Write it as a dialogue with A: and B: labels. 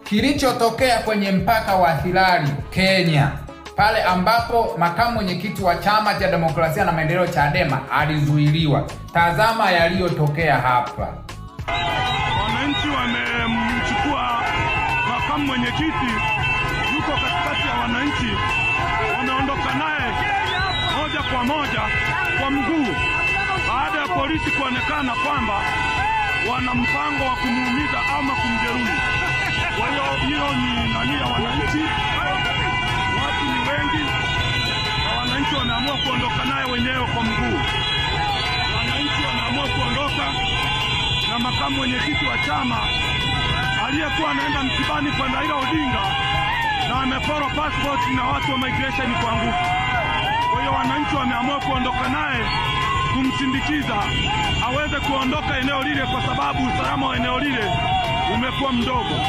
A: kilichotokea kwenye mpaka wa Hilali, Kenya, pale ambapo makamu mwenyekiti wa Chama cha Demokrasia na Maendeleo Chadema alizuiliwa. Tazama yaliyotokea hapa.
B: Wananchi wamemchukua makamu mwenyekiti, yuko katikati ya wananchi, wameondoka naye moja kwa moja kwa mguu, baada ya polisi kuonekana kwamba wana mpango wa kumuumiza ama kumjeruhi. Kwa hiyo ni nani ya wananchi, watu ni wengi na wananchi wameamua kuondoka naye wenyewe kwa mguu. Wananchi wameamua kuondoka na makamu mwenyekiti wa chama aliyekuwa anaenda msibani kwa Raila Odinga na amepora passport na watu wa migration kwa nguvu. Kwa hiyo wananchi wameamua kuondoka naye kumsindikiza aweze kuondoka eneo lile, kwa sababu usalama wa eneo lile umekuwa mdogo.